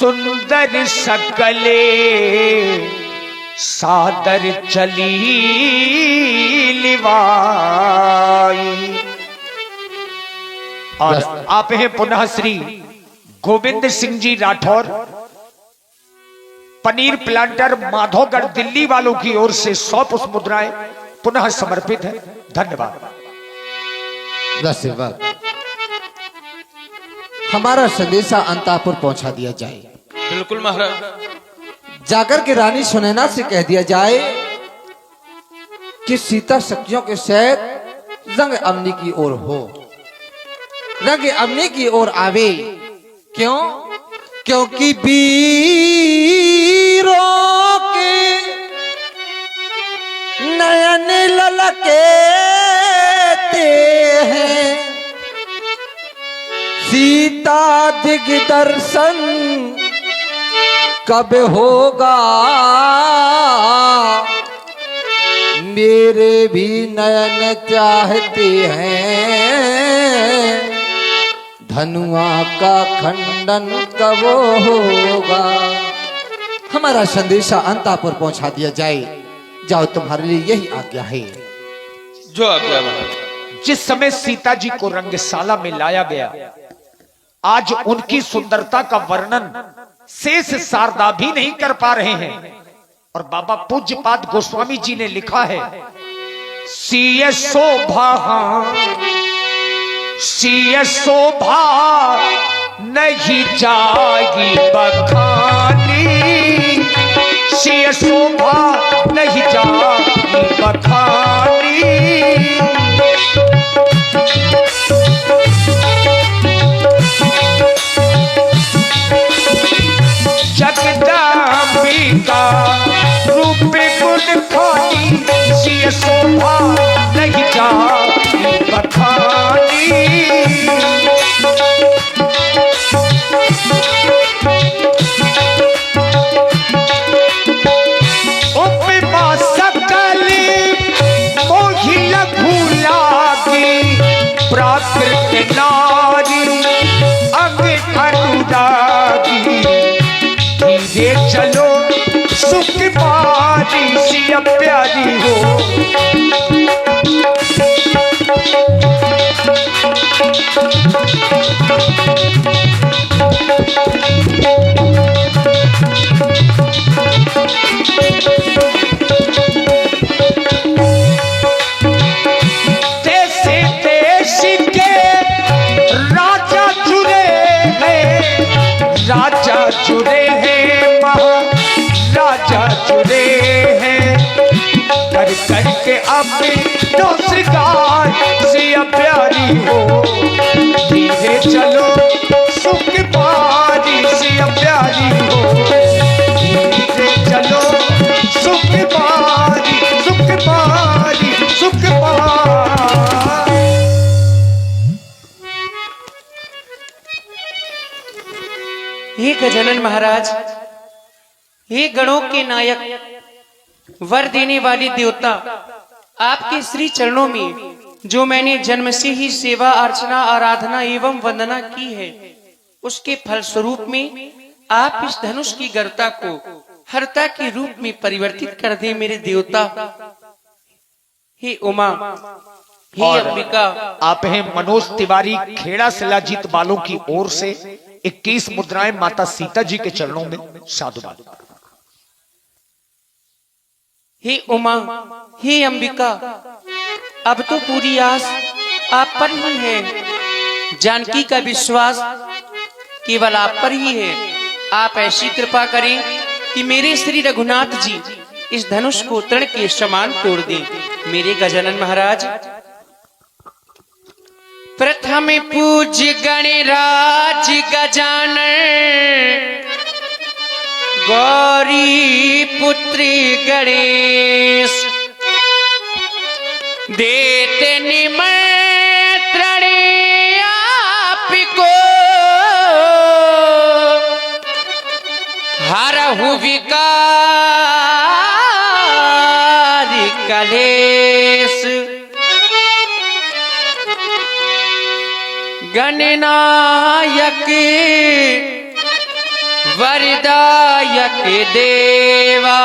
सुंदर सकले सादर चली लिवाई। और आप हैं पुनः श्री गोविंद सिंह जी राठौर, पनीर प्लांटर, माधोगढ़, दिल्ली वालों की ओर से 100 पुष्प मुद्राएं पुनः समर्पित है। धन्यवाद। हमारा संदेशा अंतापुर पहुंचा दिया जाए। बिल्कुल महाराज। जाकर के रानी सुनैना से कह दिया जाए कि सीता सखियों के साथ रंग अमनी की ओर हो, रंग अमनी की ओर आवे। क्यों? क्योंकि वीरों के नयन ललकेते हैं, सीता दिग्दर्शन कब होगा, मेरे भी नयन चाहते हैं, धनुआ का खंडन कब होगा। हमारा संदेशा अंतापुर पहुंचा दिया जाए। जाओ, तुम्हारे लिए यही आज्ञा है। जो आज्ञा महाराज। जिस समय सीता जी को रंगशाला में लाया गया, आज उनकी सुंदरता का वर्णन शेष शारदा भी नहीं कर पा रहे हैं। और बाबा पूज्यपाद गोस्वामी जी ने लिखा है, सीय शोभा, सीय शोभा नहीं जाएगी बखानी, सीय शोभा नहीं जाएगी बखानी। जगदम्बिका रूप गुण खानी, सीय शोभा नहीं जाती बखानी। उपमा सकली मोहि लघु लागी, प्राकृत नारी अंग अनुरागी। धीरे चलो सुख पारी, सिया प्यारी हो। देश देश के राजा जुड़े हैं, राजा जुड़े हैं, महाराजा जुड़े हैं, कर करके अपनी श्रृंगार सिया प्यारी हो। धीरे चलो सुख पारी, सिया प्यारी हो। धीरे चलो सुख पारी, सुख पारी, सुख पारी। हे गजानन महाराज, हे गणों के नायक, वर देने वाले देवता, आपके श्री चरणों में जो मैंने जन्म से ही सेवा अर्चना आराधना एवं वंदना की है, उसके फल स्वरूप में आप इस धनुष की गर्ता को हरता के रूप में परिवर्तित कर दे मेरे देवता। हे उमा, हे अंबिका। आप हैं मनोज तिवारी, खेड़ा शिलाजीत वालों की ओर से 21 मुद्राएं माता सीता जी के चरणों में साधुवाद। हे उमा, हे अंबिका, अब तो पूरी आस आप पर ही है। जानकी का विश्वास केवल आप पर ही है। आप ऐसी कृपा करें कि मेरे श्री रघुनाथ जी इस धनुष को तृण के समान तोड़ दें। मेरे गजानन महाराज, प्रथम पूज्य गणराज गजानन, गौरी पुत्री गणेश, देते निमंत्रण आपको, हरहु विकार कलेश, गणनायक वरदायक देवा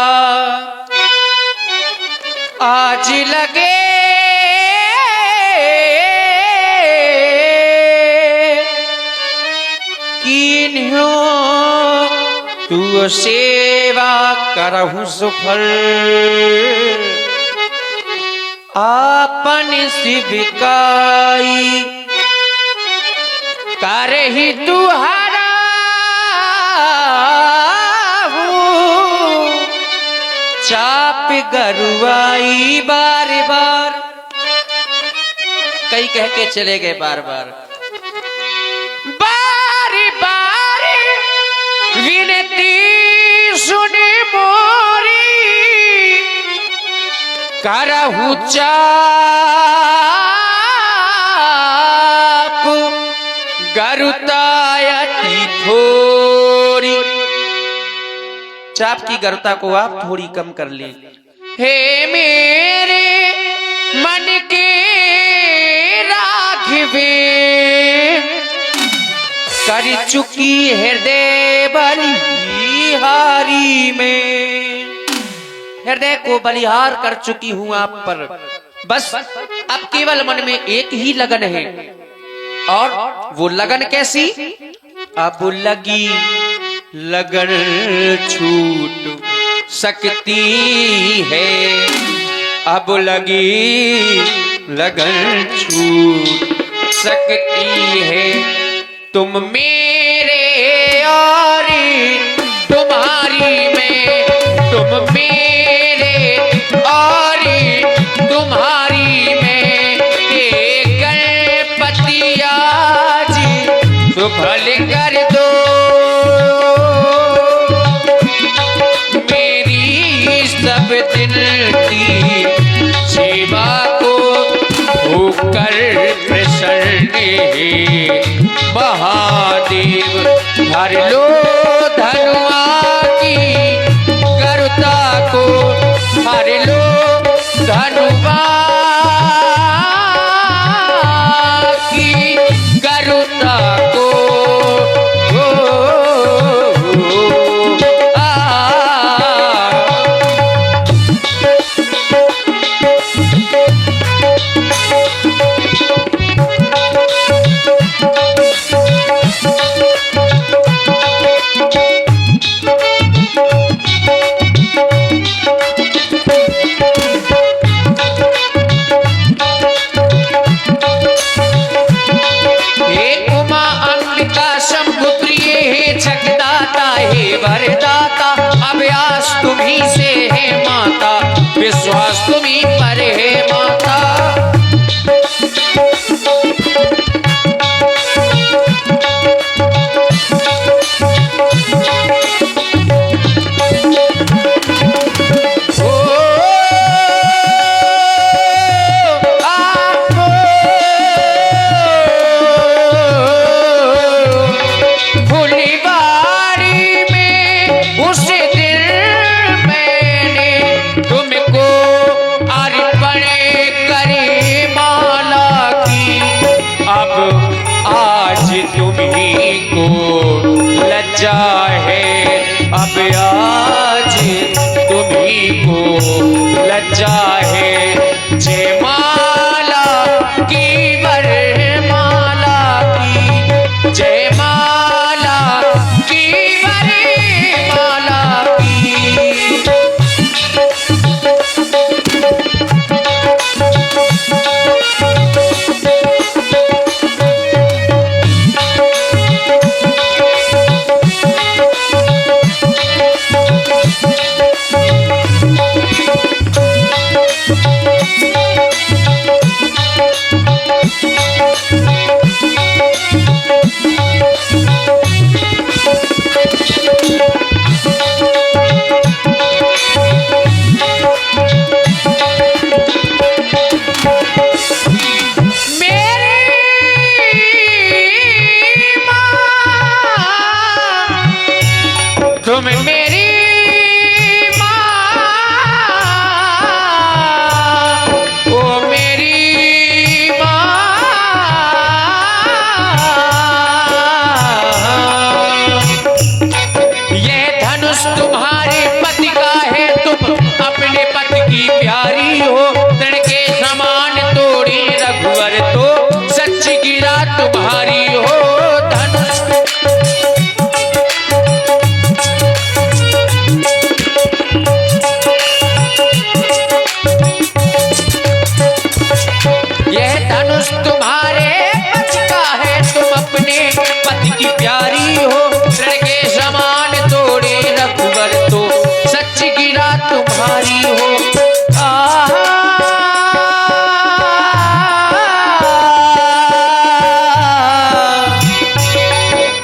आज लगे किन्हों तू सेवा करहु सुफल आपन शिविकाई करही तुहारा चाप गरुआई बार बार कई कह के चले गए बार बार विनती सुनी मोरी करहु चाप गरुतायति थोड़ी चाप की गरुता को आप थोड़ी कम कर ले। हे मेरे मन के राघवे कर चुकी हृदय बलिहारी में हृदय को बलिहार कर चुकी हूं आप पर बस अब केवल मन में एक ही लगन है और वो लगन कैसी अब लगी लगन छूट सकती है अब लगी लगन छूट सकती है तुम मेरे और तुम्हारी में तुम मेरे और तुम्हारी में गणपति आज तो भल कर दो मेरी सब दिन की सेवा को होकर प्रसन्न महादेव हर लो धनुआ की गरुता को हर लो धनुआ की गरुता को वरदाता अभ्यास तुम्ही से है माता विश्वास तुम्ही पर है माता लज्जा है अब आज तुम्ही को लज्जा है जय माला की वरमाला की जय माला की वरमाला की प्यारी हो। रण के समान तोड़े रघुवर तो सच गिरा तुम्हारी हो।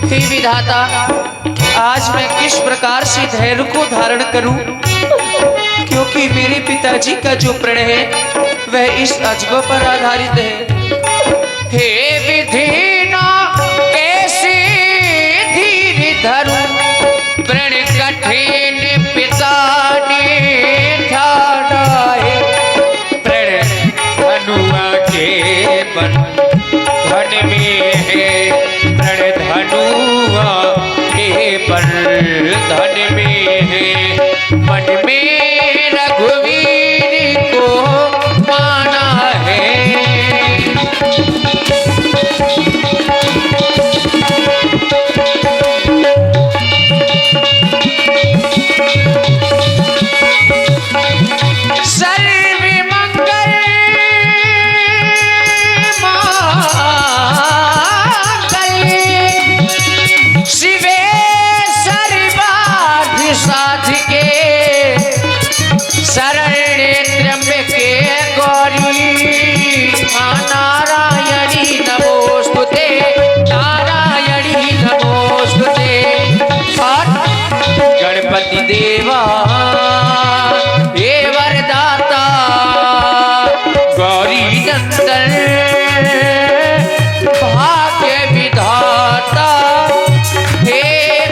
हे विधाता, आज मैं किस प्रकार से धैर्य को धारण करूं, क्योंकि मेरे पिताजी का जो प्रण है वह इस अजगर पर आधारित है। हे विधिना कैसे धीर धरूं, प्रण कठिन पिता ने ठाड़ा है। प्रण धनुआ के बंधन में है, प्रण धनुआ के बंधन में है। मन में रघुवीर को माना है। नारायणी नमोस्तुते, नारायणी नमोस्तुते। गणपति देवा हे वरदाता, गौरी नंदन भाग्य विधाता, हे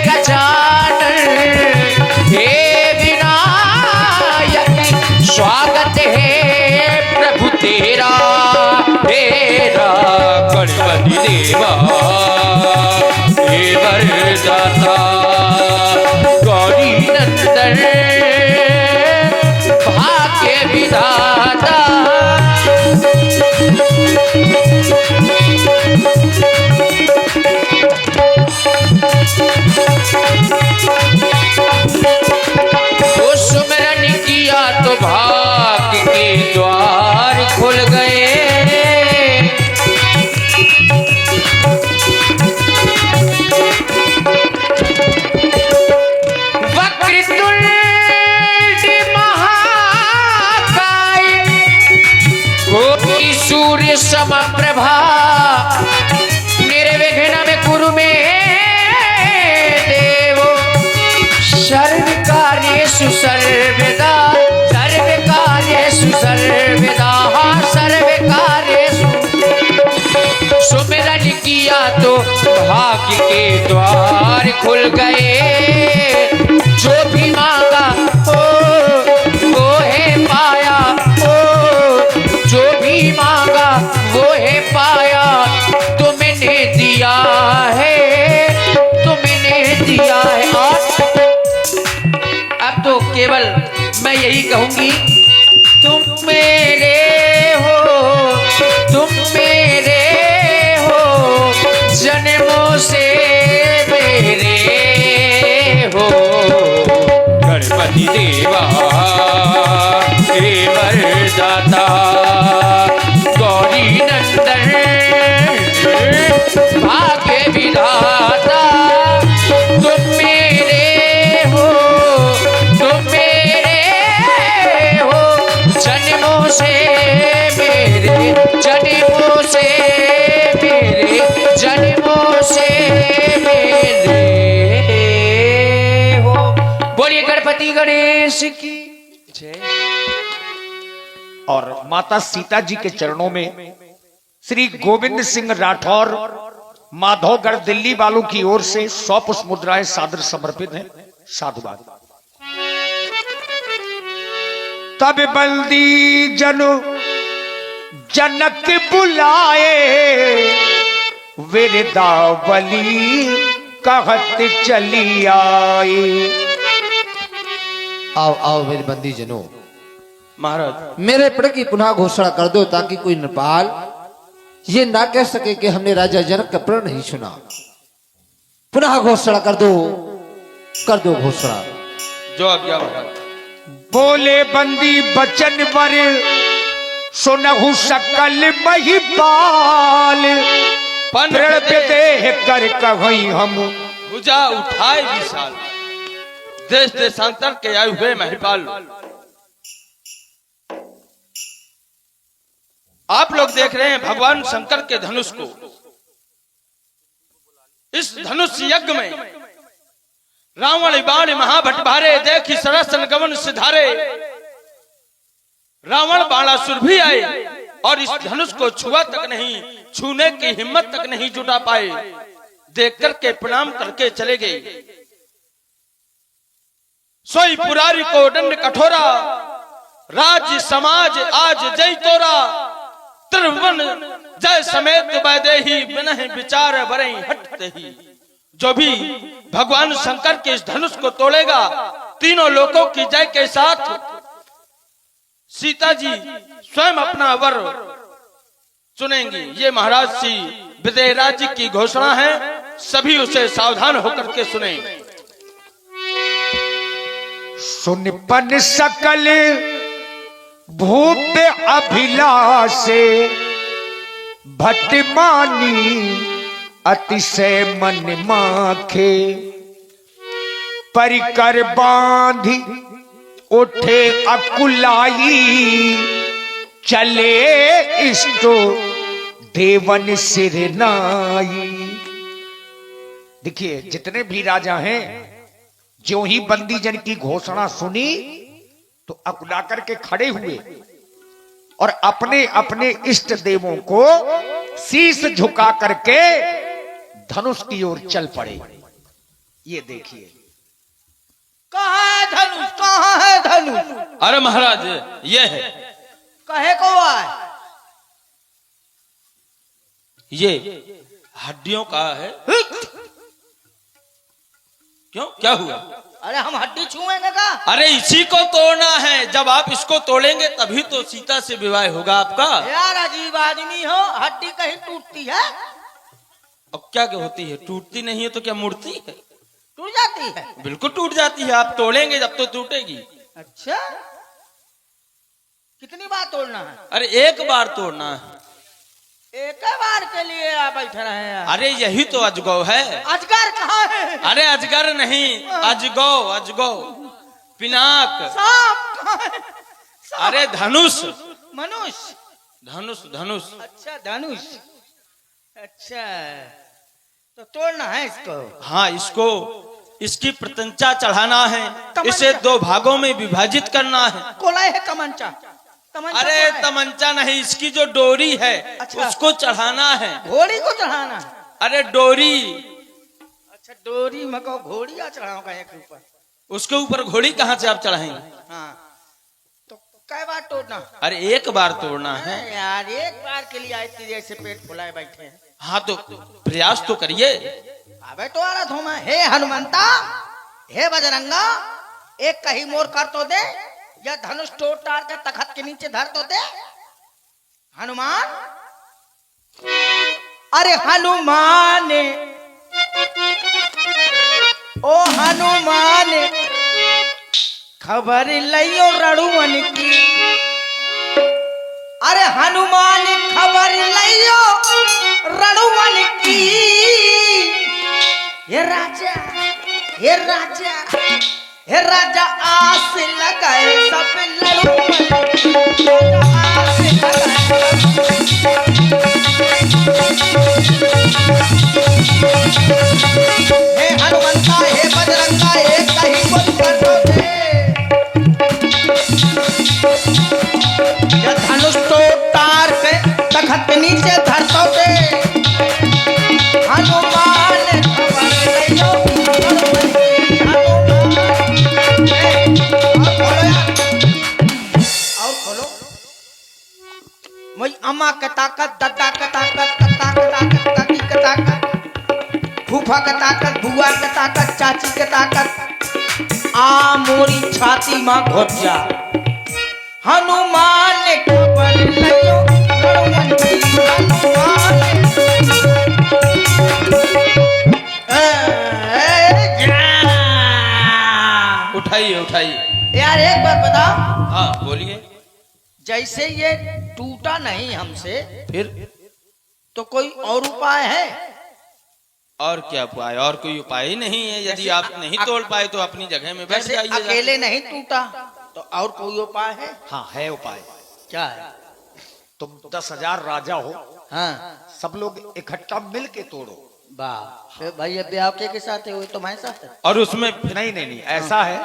गजानन हे विनायक, स्वागत है प्रभु तेरा, तेरा। गणपति देवा हे वरदाता, गौरी नंदन भाग्य विधाता। तो सुमिरन किया तो भाग्य के द्वार खुल गए। वक्रतुंड महाकाय, कोटि सूर्य समप्रभा, निर्विघ्नं कुरु मे देव, सर्वकार्येषु सर्वदा, सर्वकार्येषु सर्वदा, सर्वकार्येषु। सुमिरन किया तो भाग्य के द्वार खुल गए। जो भी मांगा वो है पाया, जो भी मांगा वो है पाया। तुमने दिया है, तुमने दिया है। और अब तो केवल मैं यही कहूंगी, तुम मेरे हो, तुम मेरे हो, जन्मों से मेरे हो। गणपति देवा हे वरदाता, गौरी नंदन भाग्य विधाता। तुम मेरे हो, तुम मेरे हो, जन्मों से मेरे, जन्मों से मेरे, जन्मों से मेरे हो। बोलिए गणपति गणेश की जय। और माता सीता जी के चरणों में श्री गोविंद सिंह राठौर माधवगढ़ दिल्ली वालों की ओर से 100 पुष्प मुद्राएं सादर समर्पित हैं। साधुवाद। तब बंदी जनो जनक बुलाए, विरदावली कहत चली आए। आओ आओ मेरे बंदी जनों, महाराज मेरे प्रण की पुनः घोषणा कर दो, ताकि कोई नृपाल ये ना कह सके कि हमने राजा जनक का प्रण नहीं सुना। पुनः घोषणा कर दो घोषणा। जो आज्ञा महाराज। बोले बंदी बचन वर सुनहु सकल महिपाल, पन प्रण पे देह कर कहीं हम भुजा उठाए विशाल, देश देशांतर के आए हुए महिपाल। आप लोग देख रहे हैं भगवान शंकर के धनुष को। इस धनुष यज्ञ में रावण बाण महाभट भारे, देखी सरसन गमन सिधारे। रावण बाणासुर भी आए और इस धनुष को छुआ तक नहीं, छूने की हिम्मत तक नहीं जुटा पाए। देख करके प्रणाम करके चले गए। सोई पुरारी को दंड कठोरा, राज्य समाज आज जय तोरा। त्रिभुवन जय समेत वैदेही, बिनहि विचार बरई हटते ही। जो भी भगवान शंकर के इस धनुष को तोड़ेगा, तीनों लोकों की जय के साथ सीता जी स्वयं अपना वर चुनेंगी। ये महाराज श्री विजयराज जी की घोषणा है, सभी उसे सावधान होकर के सुने। सुन पन सकल भूप अभिलाषे, भटमानी अतिशय मन माखे। परिकर बांधी उठे अकुलाई, चले इष्टो देवन सिर नाई। देखिए जितने भी राजा हैं, ज्यों ही बंदी जन की घोषणा सुनी तो अकुला करके खड़े हुए और अपने अपने इष्ट देवों को शीश झुका करके धनुष की ओर चल पड़े। ये देखिए कहाँ है धनुष, कहाँ है धनुष? अरे महाराज ये है, कहे को आए? ये हड्डियों का है। क्यों, क्या हुआ? अरे हम हड्डी छुएंगे का? अरे इसी को तोड़ना है। जब आप इसको तोड़ेंगे तभी तो सीता से विवाह होगा आपका। यार अजीब आदमी हो, हड्डी कहीं टूटती है? अब क्या होती है? टूटती नहीं है तो क्या मूर्ति है? टूट जाती है? बिल्कुल टूट जाती है। आप तोड़ेंगे जब तो टूटेगी। अच्छा, कितनी बार तोड़ना है? अरे एक बार तोड़ना है। एक बार के लिए आप बैठे रहे हैं? अरे यही तो अजगौ है। अजगर कहाँ है? अरे अजगर नहीं, अजगौ, अजगौ, पिनाक। सांप कहाँ है? सांप। अरे धनुष, मनुष्य। धनुष, धनुष। अच्छा धनुष, अच्छा तो तोड़ना है इसको? हाँ, इसको, इसकी प्रत्यंचा चढ़ाना है। तमंचा। इसे दो भागों में विभाजित करना है। कोला है तमंचा? अरे तमंचा नहीं, इसकी जो डोरी है अच्छा। उसको चढ़ाना है। घोड़ी को चढ़ाना है? अरे डोरी। अच्छा डोरी मको घोड़िया चढ़ाओगा एक ऊपर? उसके ऊपर घोड़ी कहाँ से आप चढ़ाएंगे? हाँ तो कै बार तोड़ना? अरे एक बार तोड़ना है यार, एक बार के लिए आए तेरे ऐसे पेट फुलाए बैठे हैं। हाँ तो प्रयास तो करिए। अबे तो आ रहा मैं, हे हनुमंता, हे बजरंगा, एक कहीं मोर कर तो दे, या धनुष तोड़ तार के तखत के नीचे धर तो दे। हनुमान, अरे हनुमान, ओ हनुमान, खबर लियो रणुवन की। अरे हनुमान खबर लियो रणुवन की। हे राजा, हे राजा, हे राजा, आस लगाए सब लड़ुवन। आस हे हनुमंता, हे बजरंगा, हे कहीं कुछ कर दो दे। ये धनुष तो तार के तखत नीचे धर दो दे। हनुमान खबर लियो रणुवन की। वही अम्मा के ताकत, दद्दा के ताकत, कत्ता के ताकत, काकी के ताकत, फूफा के ताकत, बुआ के ताकत, चाची के ताकत, आ मोरी छाती माँ घुट जा। हनुमान ने खबर लियो रणुवन की। हनुमान उठाइए, उठाइए। यार एक बात बताओ, हाँ बोलिए। जैसे ये टूटा नहीं हमसे, फिर तो कोई और उपाय है? और क्या उपाय? और कोई उपाय ही नहीं है। यदि आप नहीं तोड़ पाए तो अपनी जगह में बैठ जैसे जाइए। अकेले नहीं टूटा तो और कोई उपाय है? हाँ है उपाय। क्या है? तुम 10,000 राजा हो, हाँ, सब लोग इकट्ठा मिल के तोड़ो। वाह। फिर भाई अब ब्याह के साथ है, वो तुम्हारे साथ है। और उसमें नहीं नहीं नहीं, ऐसा है,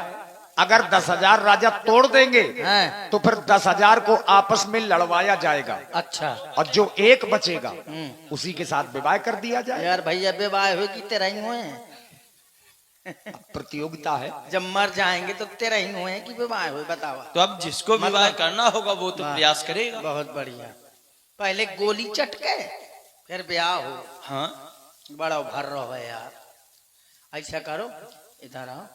अगर 10,000 राजा तोड़ देंगे हाँ। तो फिर 10,000 को आपस में लड़वाया जाएगा, अच्छा। और जो एक बचेगा उसी के साथ विवाह कर दिया जाए। यार भैया विवाह होगी तेरा ही हुए हैं। प्रतियोगिता है। जब मर जाएंगे तो तेरा ही हुए हैं कि विवाह हुए, बतावा। तो अब जिसको विवाह करना होगा वो तो प्रयास करेगा। बहुत बढ़िया। पहले गोली चटके फिर ब्याह हो। हाँ, बड़ा भर रहो है यार। ऐसा करो, इधर आओ,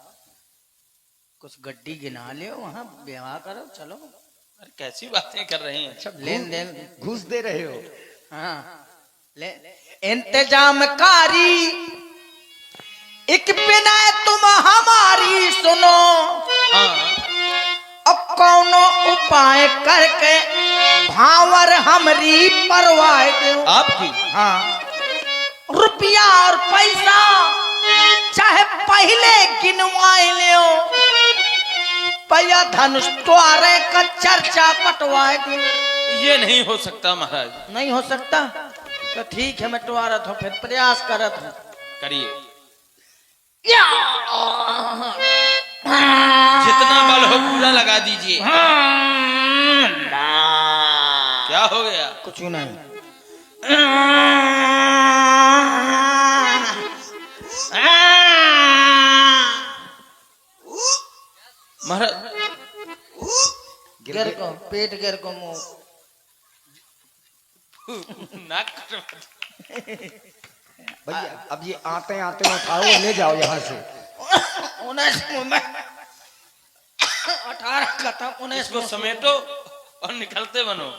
कुछ गड्डी गिना ले, वहाँ ब्याह करो, चलो। अरे कैसी बातें कर रहे हैं? अच्छा, लेन देन घूस दे रहे हो। हाँ, ले इंतजाम कारी एक बिना तुम हमारी सुनो। हाँ, अब कौनो उपाय करके भावर हमरी परवाह दो। आपकी? हाँ, रुपया और पैसा चाहे पहले गिनवाए लियो, पैया धनुष द्वारे का चर्चा पटवाए दो। ये नहीं हो सकता महाराज। नहीं हो सकता तो ठीक है, मैं टुवारत हूँ, फिर प्रयास करत हूँ। करिए, जितना बल हो पूरा लगा दीजिए। क्या हो गया? कुछ नहीं। महाराज गिर को पेट, गिर को मुंह। नाक कटवा। भैया अब ये आते आते उठाओ, ले जाओ यहाँ से। 19 में 18 खत्म, 19 इसको समेटो और निकलते बनो।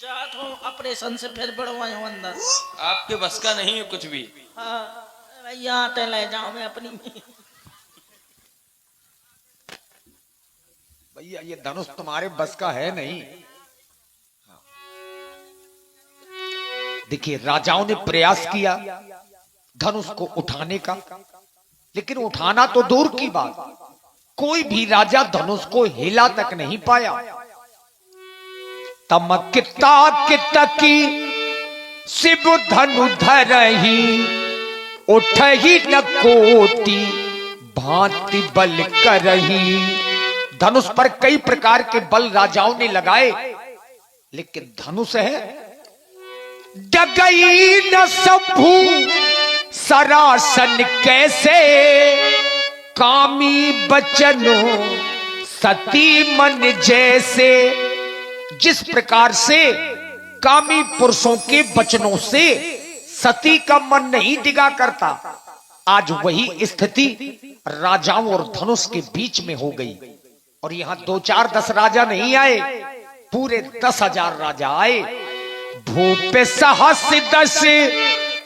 चाहत हूँ ऑपरेशन से फिर बढ़वाए हूँ अंदर। आपके बस का नहीं है कुछ भी। हाँ, यहाँ ते ले जाओ मैं अपनी। भैया ये धनुष तुम्हारे बस का है नहीं। देखिए राजाओं ने प्रयास किया धनुष को उठाने का, लेकिन उठाना तो दूर की बात, कोई भी राजा धनुष को हिला तक नहीं पाया। तमकिता कितकी शिव धनु धरही, उठही न कोटि भांति बल करही। धनुष पर कई प्रकार के बल राजाओं ने लगाए, लेकिन धनुष है डगई न शंभु सरासन कैसे, कामी बचनो सती मन जैसे। जिस प्रकार से कामी पुरुषों के वचनों से सती का मन नहीं डिगा करता, आज वही स्थिति राजाओं और धनुष के बीच में हो गई। और यहां 2 4 10 राजा नहीं आए, पूरे 10,000 राजा आए। भूप सहस 10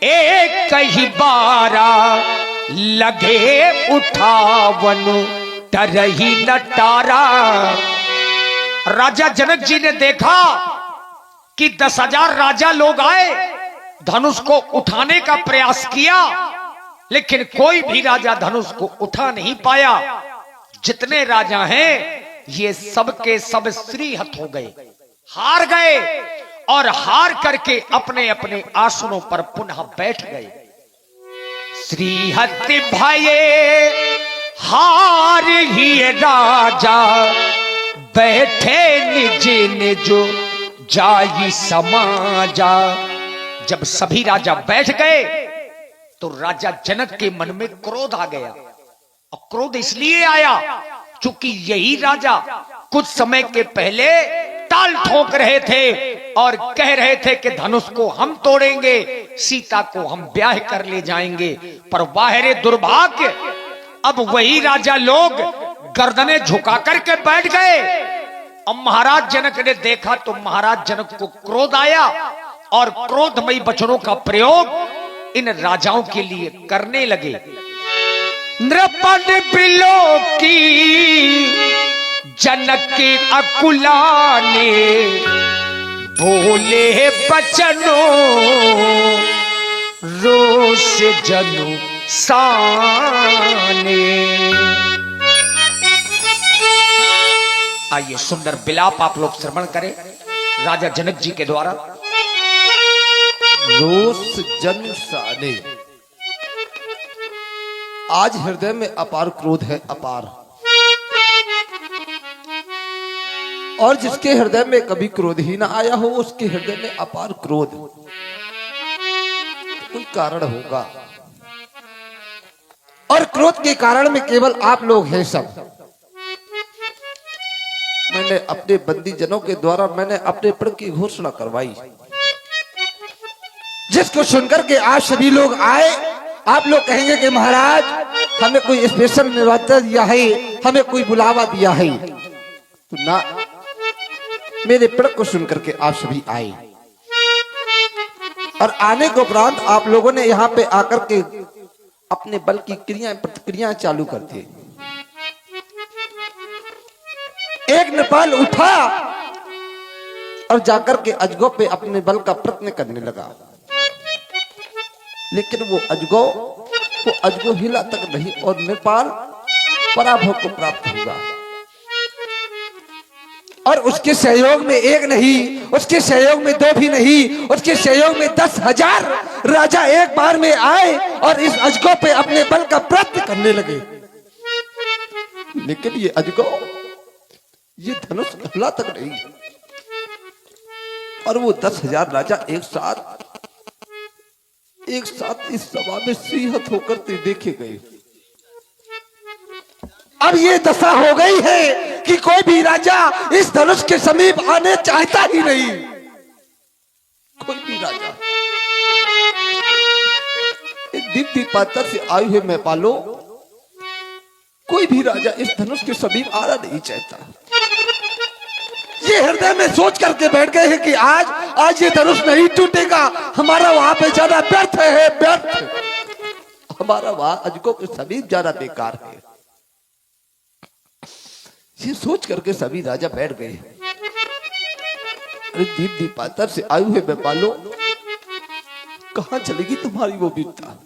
एक ही बारा, लगे उठावन तरही न तारा। राजा जनक जी ने देखा कि 10,000 राजा लोग आए, धनुष को उठाने का प्रयास किया, लेकिन कोई भी राजा धनुष को उठा नहीं पाया। जितने राजा हैं ये सब के सब श्रीहत हो गए, हार गए, और हार करके अपने अपने आसनों पर पुनः बैठ गए। श्रीहत भये हार ही राजा, बैठे निज निज जाई समाजा। जब सभी राजा बैठ गए तो राजा जनक के मन में क्रोध आ गया। और क्रोध इसलिए आया क्योंकि यही राजा कुछ समय के पहले ताल ठोक रहे थे और कह रहे थे कि धनुष को हम तोड़ेंगे, सीता को हम ब्याह कर ले जाएंगे। पर वाह रे दुर्भाग्य, अब वही राजा लोग गर्दनें झुका करके बैठ गए। अब महाराज जनक ने देखा तो महाराज जनक को क्रोध आया और क्रोधमयी वचनों का प्रयोग इन राजाओं के लिए करने लगे। नृपन बिलो की जनक के अकुला ने, बोले बचनों रोष जनु साने। आइए सुंदर विलाप आप लोग श्रवण करें राजा जनक जी के द्वारा। रोष जन साने। आज हृदय में अपार क्रोध है, अपार। और जिसके हृदय में कभी क्रोध ही ना आया हो, उसके हृदय में अपार क्रोध। कोई कारण होगा, और क्रोध के कारण में केवल आप लोग हैं सब। मैंने अपने बंदी जनों के द्वारा मैंने अपने प्रण की घोषणा करवाई, जिसको सुनकर के आज सभी लोग आए। आप लोग कहेंगे कि महाराज हमें कोई स्पेशल निमंत्रण दिया है, हमें कोई बुलावा दिया है, तो ना, मेरे प्रण को सुनकर के आप सभी आए। और आने के उपरांत आप लोगों ने यहाँ पे आकर के अपने बल की क्रियाएं प्रतिक्रियाएं चालू कर दी। एक नेपाल उठा और जाकर के अजगो पे अपने बल का प्रयत्न करने लगा, लेकिन वो अजगो हिला तक नहीं और नेपाल पराभव को प्राप्त हुआ। और उसके सहयोग में एक नहीं, उसके सहयोग में दो भी नहीं, उसके सहयोग में 10,000 राजा एक बार में आए और इस अजगो पे अपने बल का प्रयत्न करने लगे। लेकिन ये अजगो, ये धनुष हिला तक नहीं, और वो 10,000 राजा एक साथ इस सभा में सिंहत होकर देखे गए। अब ये दशा हो गई है कि कोई भी राजा इस धनुष के समीप आने चाहता ही नहीं। कोई भी राजा दीप्ति पात्र से आए हुए नेपालों, कोई भी राजा इस धनुष के समीप आना नहीं चाहता। ये हृदय में सोच करके बैठ गए हैं कि आज ये धनुष नहीं टूटेगा, हमारा वहां पे जाना व्यर्थ है, व्यर्थ। हमारा वहां अजगो के समीप जाना बेकार है। ये सोच करके सभी राजा बैठ गए। अरे दीप्ति पात्र से आयु है नेपालो, कहां चलेगी तुम्हारी वो वीरता,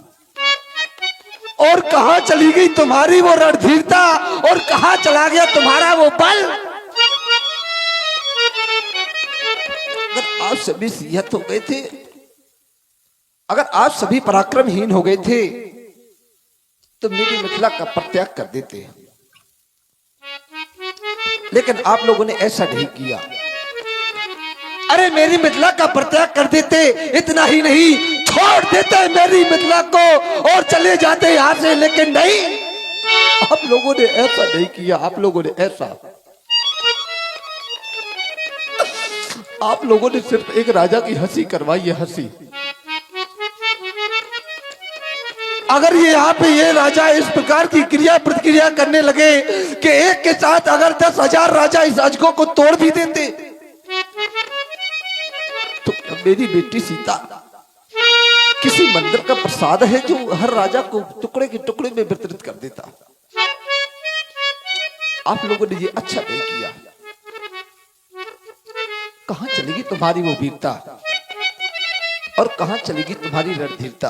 और कहां चली गई तुम्हारी वो रणधीरता, और कहां चला गया तुम्हारा वो बल। अगर आप सभी सिंहत हो गए थे, अगर आप सभी पराक्रमहीन हो गए थे, तो मेरी मिथिला का परित्याग कर देते। लेकिन आप लोगों ने ऐसा नहीं किया। अरे मेरी मिथिला का परित्याग कर देते, इतना ही नहीं, छोड़ देते मेरी मिथिला को और चले जाते यहां से। लेकिन नहीं, आप लोगों ने ऐसा नहीं किया। आप लोगों ने सिर्फ एक राजा की हंसी करवाई है, हंसी। अगर ये यहाँ पे ये राजा इस प्रकार की क्रिया प्रतिक्रिया करने लगे कि एक के साथ अगर 10,000 राजा इस अजगो को तोड़ भी देते, तो मेरी बेटी सीता किसी मंदिर का प्रसाद है जो हर राजा को टुकड़े के टुकड़े में वितरित कर देता। आप लोगों ने ये अच्छा नहीं किया। कहां चलेगी तुम्हारी वो वीरता, और कहां चलेगी तुम्हारी रणधीरता।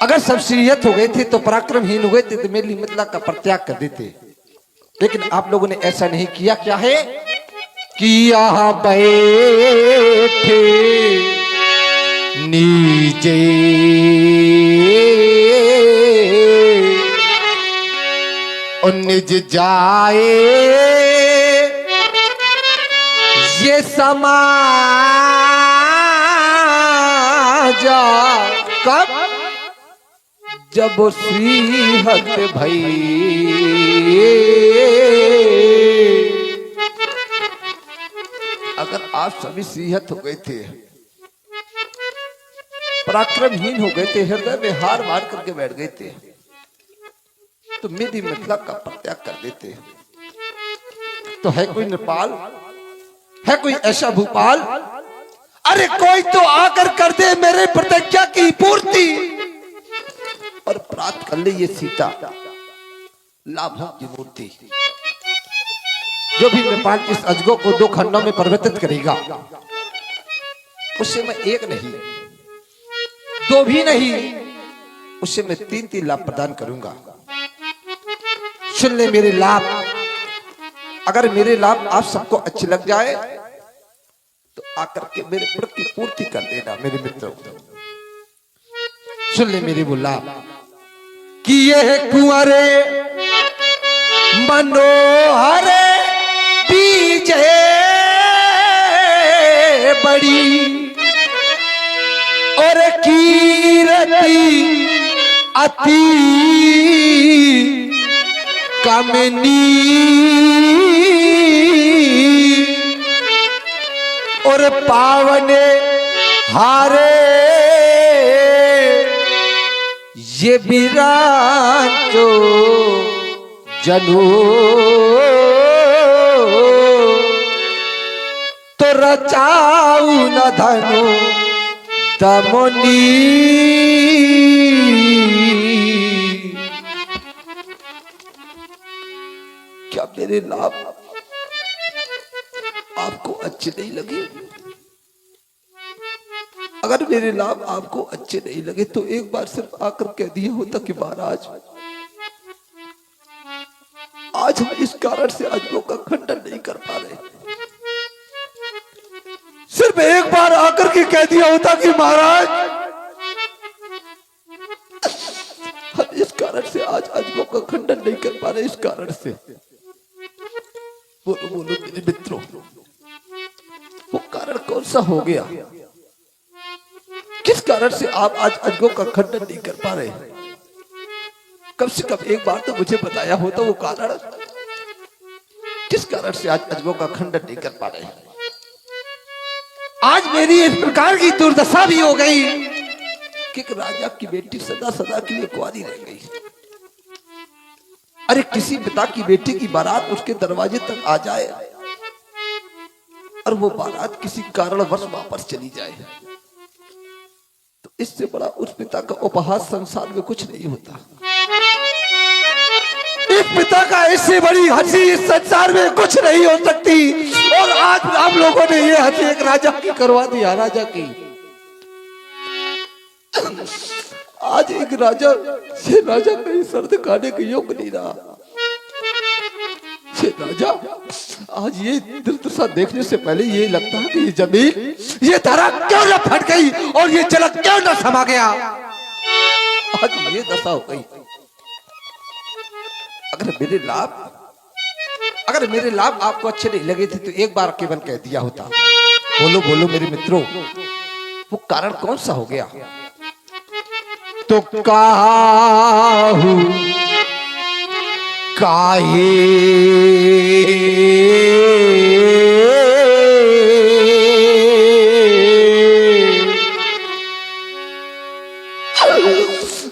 अगर सब सिंहत हो गए थे तो पराक्रमहीन हो गए थे तो मेरी मिथिला का परित्याग कर देते। लेकिन आप लोगों ने ऐसा नहीं किया। क्या है कि यहाँ बैठे नीचे और निज जाए ये समाजा कब जब सिंहत भई। अगर आप सभी सिंहत हो गए थे, पराक्रमहीन हो गए थे, हृदय में हार मार करके बैठ गए थे, तो मेरी मिथिला का परित्याग कर देते। तो है कोई नेपाल, है कोई ऐसा भूपाल, अरे कोई तो आकर कर दे मेरे प्रतिज्ञा की पूर्ति और प्राप्त कर ले ये सीता लाभों की मूर्ति। जो भी नेपाल इस अजगो को 2 खंडों में परिवर्तित करेगा, उससे मैं 1 नहीं 2 भी नहीं, उससे मैं 3 लाभ प्रदान करूंगा। सुन ले मेरे लाभ। अगर मेरे लाभ आप सबको अच्छे लग जाए तो आकर के मेरे व्रत की पूर्ति कर देना मेरे मित्रों। सुन ले मेरे वो लाभ कि ये कुंवरे मनोहर बीजे बड़ी और कीरति अति कामिनी और पावने हारे ये बिरांचो जनो तो रचाऊ न धनो तमोनी। क्या मेरे लाभ आपको अच्छे नहीं लगे? अगर मेरे लाभ आपको अच्छे नहीं लगे तो एक बार सिर्फ आकर कह दिया होता कि महाराज आज हम इस कारण से अजगों का खंडन नहीं कर पा रहे। सिर्फ एक बार आकर के कह दिया होता कि महाराज हम इस कारण से आज अजगों का खंडन नहीं कर पा रहे। इस कारण से बोलो बोलो मेरे मित्रों, वो कारण कौन सा हो गया? किस कारण से आप आज अजगों का खंडन नहीं कर पा रहे? कम से कम एक बार तो मुझे बताया होता वो कारण। किस कारण से आज अजगों का खंडन नहीं कर पा रहे? आज मेरी इस प्रकार की दुर्दशा भी हो गई कि एक राजा की बेटी सदा सदा के लिए कुंवारी रह गई। अरे किसी पिता की बेटी की बारात उसके दरवाजे तक आ जाए और वो बारात किसी कारणवश वापस चली जाए तो इससे बड़ा उस पिता का उपहास संसार में कुछ नहीं होता। इस पिता का इससे बड़ी हंसी इस संसार में कुछ नहीं हो सकती। और आज आप लोगों ने ये हंसी एक राजा की करवा दी। राजा की आज एक राजा से राजा कहीं सर दिखाने के योग्य नहीं रहा। से राजा आज ये दुर्दशा देखने से पहले ये लगता है कि ये जमीन ये धरा क्यों न फट गई और ये जल क्यों न समा गया। आज ये दशा हो गई। अगर मेरे लाभ आपको अच्छे नहीं लगे थे तो एक बार केवल कह दिया होता। बोलो बोलो मेरे मित्रों, वो कारण कौन सा हो गया? तो काहू काहे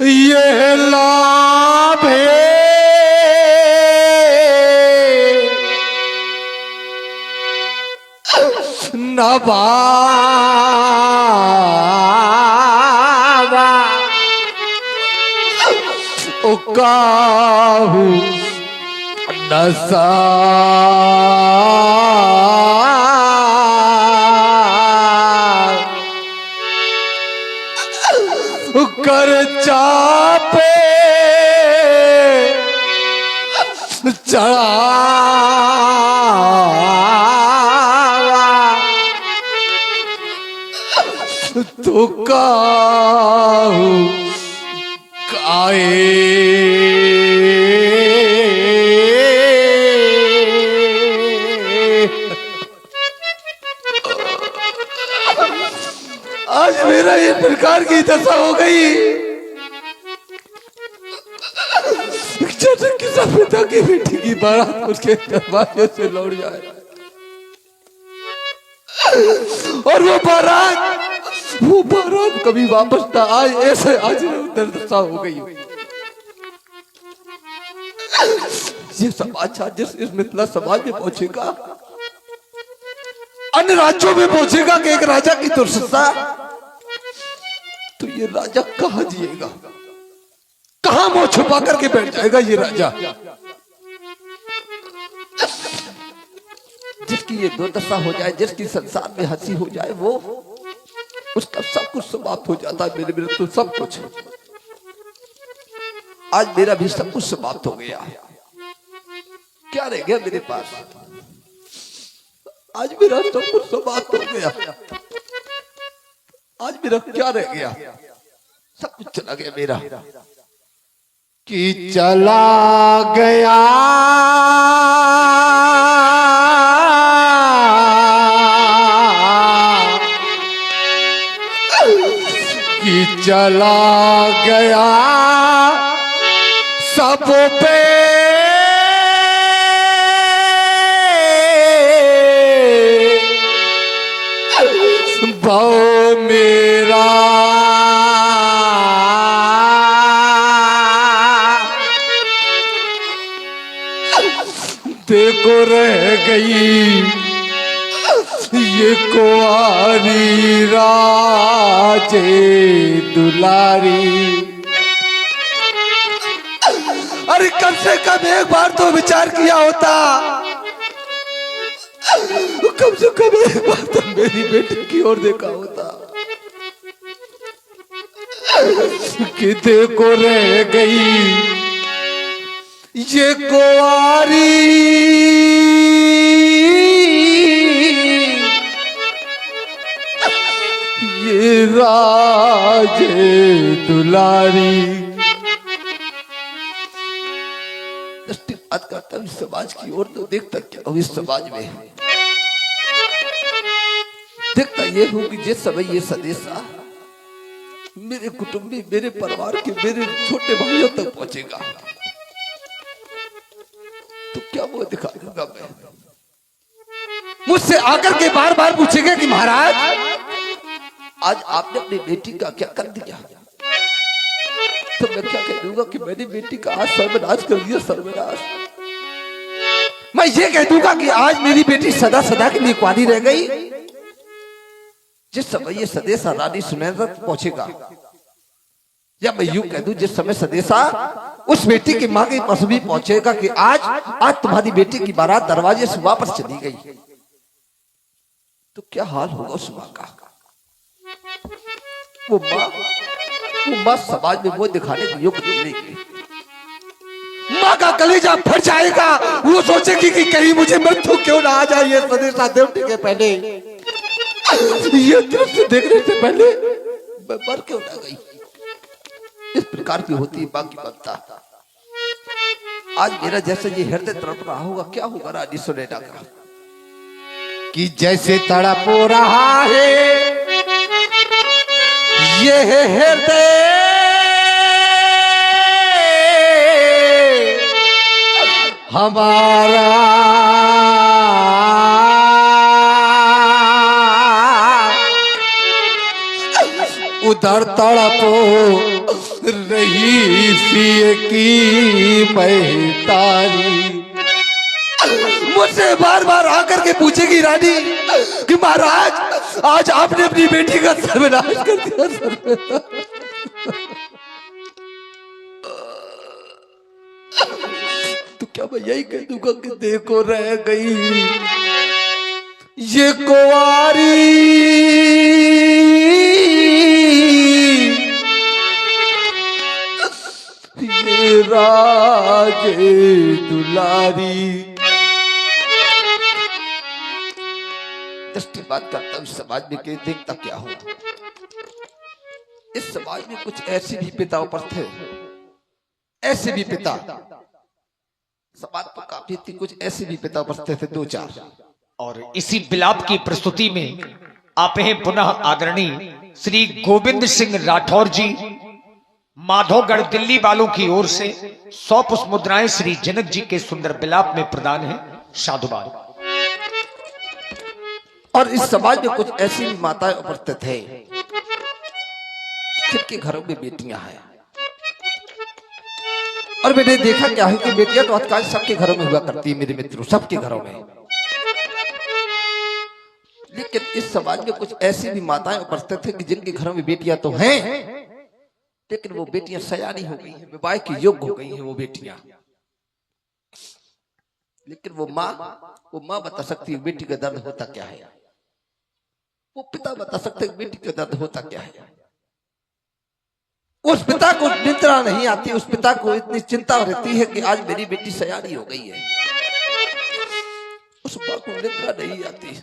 ये लाभ है नवावा काहू नसा कर चापे चढ़ा तो काहू काए आज मेरा ये प्रकार की दशा हो गई। किसी पिता की बेटी की बारात उसके दरवाजे से लौट जाए और वो बारात कभी वापस ना आए, ऐसे आज दुर्दशा हो गई। ये समाचार जिस इस मिथिला समाज में पहुंचेगा, अन्य राज्यों में पहुंचेगा कि एक राजा की दुर्दशा, तो ये राजा कहां जिएगा, कहां मुंह छुपा करके बैठ जाएगा ये राजा। जिसकी ये दुर्दशा हो जाए, जिसकी संसार में हंसी हो जाए, वो उसका सब कुछ समाप्त हो जाता है। मेरे तो सब कुछ, आज मेरा भी सब कुछ समाप्त हो गया। क्या रह गया मेरे पास? आज मेरा सब कुछ समाप्त हो गया। आज मेरा क्या रह गया? सब कुछ चला गया मेरा। कि चला गया कि चला गया सब पे भाव मेरा। देखो रह गई ये कुंवारी राजे दुलारी। अरे कम से कम एक बार तो विचार किया होता, कम से कम एक बार तो मेरी बेटी की ओर देखा होता। कि देखो रह गई ये कुंवारी ये राजे दुलारी। दृष्टिपात करता हूँ समाज की ओर, तो देखता क्या हूँ इस समाज में? देखता ये हूँ कि जिस समय ये संदेशा मेरे कुटुंबी, मेरे परिवार के, मेरे छोटे भाइयों तक पहुंचेगा, तो क्या वो दिखा दूंगा मैं? मुझसे आकर के बार बार पूछेगा कि महाराज आज आपने अपनी बेटी का क्या कर दिया? तो मैं क्या कह दूंगा कि मेरी बेटी का आज सर्वनाश कर दिया, सर्वनाश। मैं ये कह दूंगा कि आज मेरी बेटी सदा सदा के लिए कुंवारी रह गई। जिस समय ये सदेशा रानी सुनैना पहुंचेगा, या मैं यूं कह दूं जिस समय सदेशा उस बेटी की मां के पास भी पहुंचेगा कि आज तुम्हारी बेटी की बारात दरवाजे से वापस चली गई, तो क्या हाल होगा उस मां का? वो मां समाज में वो दिखाने को योग्य नहीं रहेगी। मां का कलेजा फट जाएगा। वो सोचेगी कि कहीं मुझे मृत्यु क्यों ना आ जाए ये सदेशा देवटी के पहले, ये दृश्य देखने से पहले मैं मर क्यों ना गई। इस प्रकार की होती है बाकी बनता। आज मेरा जैसे ये हृदय तड़प रहा होगा, क्या होगा रानी सुनैना का? कि जैसे तड़प रहा है ये हृदय हमारा, उधर तड़पो रही सी की महतारी। मुझसे बार बार आकर के पूछेगी रानी कि महाराज आज आपने अपनी बेटी का सर्वनाश कर दिया, सर्वनाश। तो क्या मैं यही कह दूंगा कि देखो रह गई ये कुंवारी ये राजे दुलारी। दृष्टिपात करता हूँ समाज में के देखता क्या होगा। इस समाज में कुछ ऐसे भी पिता पर थे, ऐसे भी पिता समाज तो काफी थी, कुछ ऐसे भी पिता उपस्थित थे, 2-4। और इसी विलाप की प्रस्तुति में आप हैं पुनः आदरणीय श्री गोविंद सिंह राठौर जी, माधोगढ़ दिल्ली वालों की ओर से 100 पुष्प मुद्राएं श्री जनक जी के सुंदर विलाप में प्रदान है। साधुवाद। और इस समाज में कुछ ऐसी भी माताएं उपस्थित है जिनके घरों में बेटियां हैं, और मैंने देखा क्या है कि बेटियां तो आजकल सबके घरों में हुआ करती है मेरे मित्रों, सबके घरों में। लेकिन इस समाज में कुछ ऐसी भी माताएं उपस्थित है कि जिनके घरों में बेटियां तो हैं, लेकिन वो बेटियां सयानी हो गई हैं, विवाह की योग्य हो गई हैं वो बेटियां। लेकिन वो माँ बता सकती है बेटी का दर्द होता क्या है। वो पिता बता सकते हैं बेटी का दर्द होता क्या है। उस पिता को निद्रा नहीं आती, उस पिता को इतनी चिंता रहती है कि आज मेरी बेटी सयानी हो गई है। उस माँ को निद्रा नहीं आती।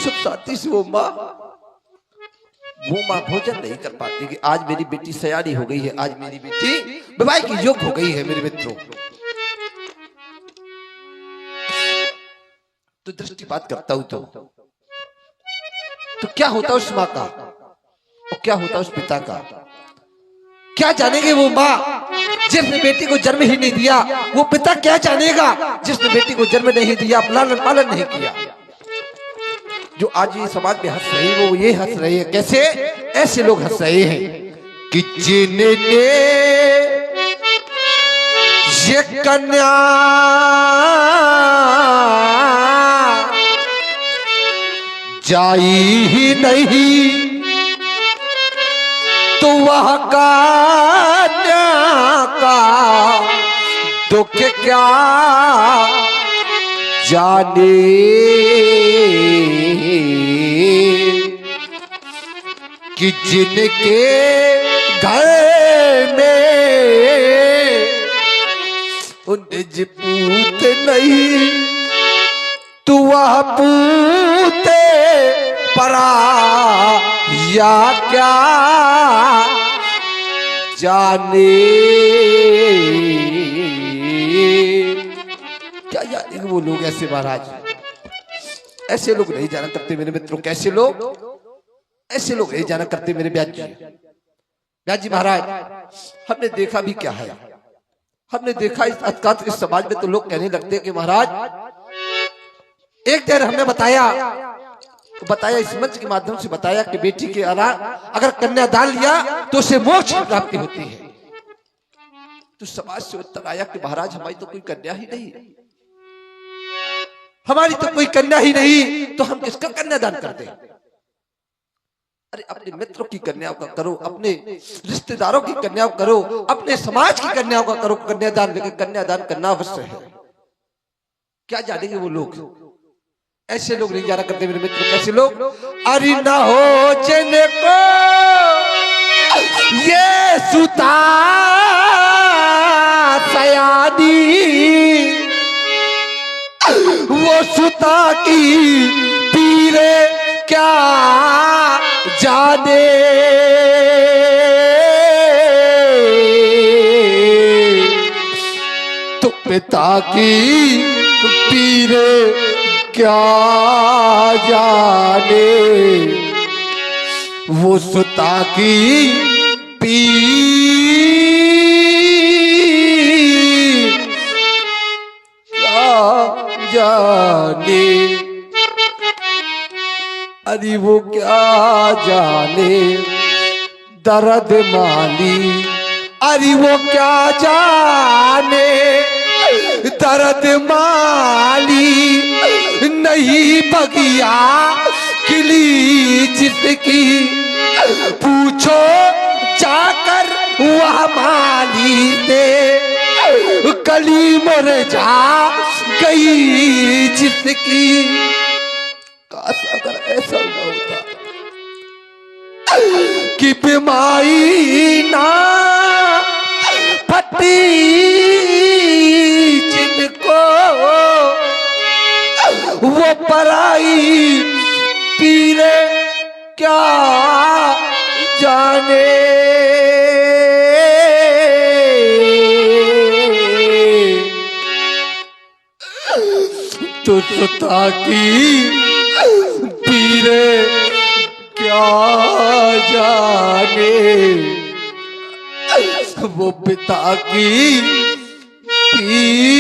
सुख शांति से वो माँ भोजन नहीं कर पाती कि आज मेरी बेटी सयानी हो गई है, आज मेरी बेटी विवाह की योग्य हो गई है। मेरे मित्रों, तो दृष्टिपात करता हूं तो क्या होता उस माँ का और क्या होता उस पिता का। क्या जानेंगे वो माँ जिसने बेटी को जन्म ही नहीं दिया, वो पिता क्या जानेगा जिसने बेटी को जन्म नहीं दिया, लालन पालन नहीं किया। जो आज ये समाज में हंस रहे हैं वो ये हंस रहे हैं, कैसे ऐसे लोग हंस रहे हैं कि जिन्हें ये कन्या जाई ही नहीं तो वह कन्या का दुख क्या जाने। कि जिनके घर में निज पूत नहीं तो वह पूते परा या क्या जाने। क्या जानेंगे वो लोग ऐसे महाराज। ऐसे लोग नहीं जाना करते मेरे मित्रों। कैसे लोग? ऐसे लोग नहीं जाना करते मेरे ब्याज जी। ब्याज जी महाराज, हमने देखा भी क्या है, हमने देखा इस समाज में तो लोग कहने लगते हैं कि महाराज एक देर हमने बताया इस मंच के माध्यम से बताया कि बेटी के अगर कन्यादान लिया तो उसे मोक्ष की प्राप्ति होती है। तो समाज से उत्तर आया कि महाराज हमारी तो कोई कन्या ही नहीं, हमारी तो कोई कन्या ही नहीं, तो हम किसका कन्यादान करते हैं। अरे अपने मित्रों की कन्याओं का करो, अपने रिश्तेदारों की कन्याओं करो, अपने समाज की कन्याओं का करो कन्यादान। लेकिन कन्यादान करना अवश्य है। क्या जानेंगे वो लोग। ऐसे लोग नहीं जाना करते मेरे मित्रों। कैसे लोग? अरे ना हो जिनको ये सुता सयानी वो सुता की पीरे क्या जाने। तो पिता की पीरे क्या जाने वो सुता की पीर क्या जाने। अरे वो क्या जाने दर्द माली। अरे वो क्या जाने दर्द माली। नहीं बगिया किली जिसकी पूछो जाकर वह माली से कली मुरझा गई जिसकी। काश अगर ऐसा हुआ होता कि बीमारी ना पति जिनको वो पराई पीरे क्या जाने। तो सुता की पीरे क्या जाने वो पिता की पीरो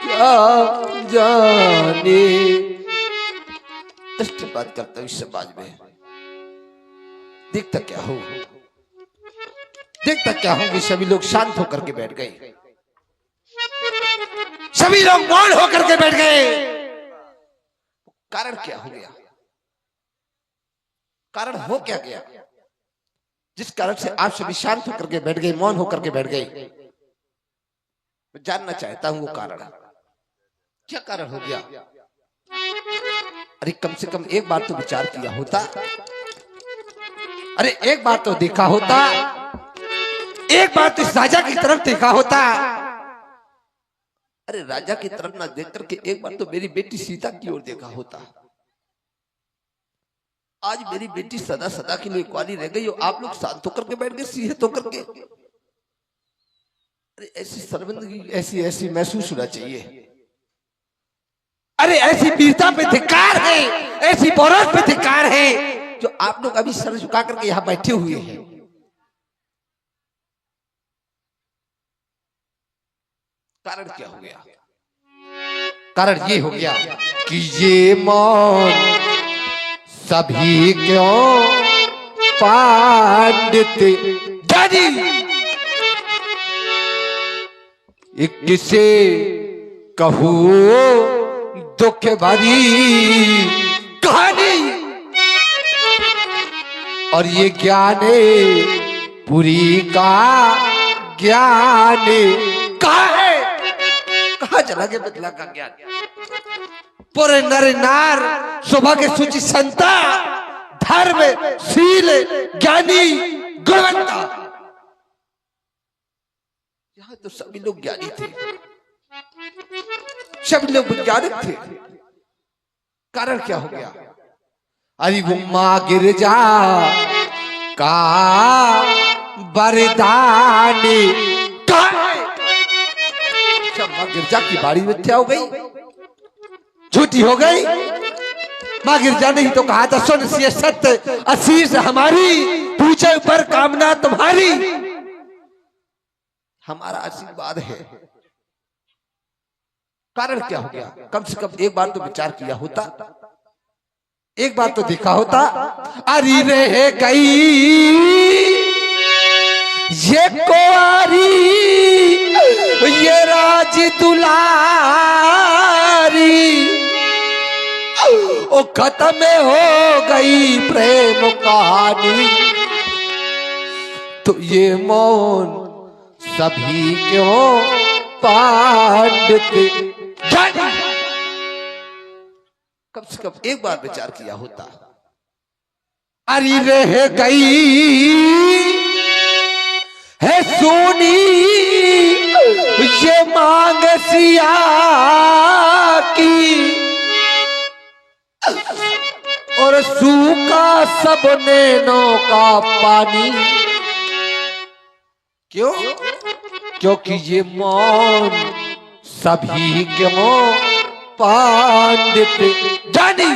क्या जाने। बात करता हूं इस समाज में। देखता क्या हूं कि सभी लोग शांत होकर के बैठ गए, सभी लोग मौन होकर के बैठ गए। कारण क्या हो गया? कारण हो क्या गया जिस कारण से आप सभी शांत होकर के बैठ गए, मौन होकर के बैठ गए। मैं जानना चाहता हूं वो कारण क्या कारण हो गया। अरे कम से कम एक बार तो विचार किया होता, अरे एक बार तो देखा होता, एक बार तो इस राजा की तरफ देखा होता। अरे राजा की तरफ ना देख करके एक बार तो मेरी बेटी सीता की ओर देखा होता। आज मेरी बेटी सदा सदा के लिए कुंवारी रह गई और आप लोग शांत होकर के बैठ गए, सीहत होकर के। अरे ऐसी शर्मिंदगी ऐसी ऐसी महसूस होना चाहिए। अरे ऐसी वीरता पे धिक्कार है, ऐसी पौरुष पे धिक्कार है जो आप लोग अभी सर झुका करके यहां बैठे हुए हैं। कारण क्या हो गया? कारण ये हो गया कि ये मौन सभी क्यों पांडित जानी, किसे कहूं दुख भरी कहानी, और ये ज्ञान पुरी का ज्ञान कहाँ है? कहाँ चला गया बदला का ज्ञान? पूरे नर नार शोभा के सूची संता, धर्म शील ज्ञानी गुणवंता, यहाँ तो सभी लोग ज्ञानी थे, सभी लोग वैज्ञानिक थे। कारण क्या हो गया? अरे वो माँ गिरजा का वरदान कहाँ है? माँ गिरजा की बाड़ी मिथ्या हो गई, झूठी हो गई। माँ गिरजा ने ही तो कहा था, सुन सिय सत्य आशीष हमारी, पूछे पर कामना तुम्हारी। हमारा आशीर्वाद है। कारण क्या हो गया? कम से कम एक बार तो विचार किया होता, एक बार तो देखा होता। अरे रह गई ये कुंवारी, ये राज दुलारी, ओ खत्म हो गई प्रेम कहानी, तो ये मौन सभी क्यों पांडित जानी। कम से कम एक बार विचार किया होता। अरे रह गई है सोनी ये मांग सिया की, और सूखा सब नैनों का पानी। क्यों? क्योंकि ये मौन सभी क्यों पांडित जानी।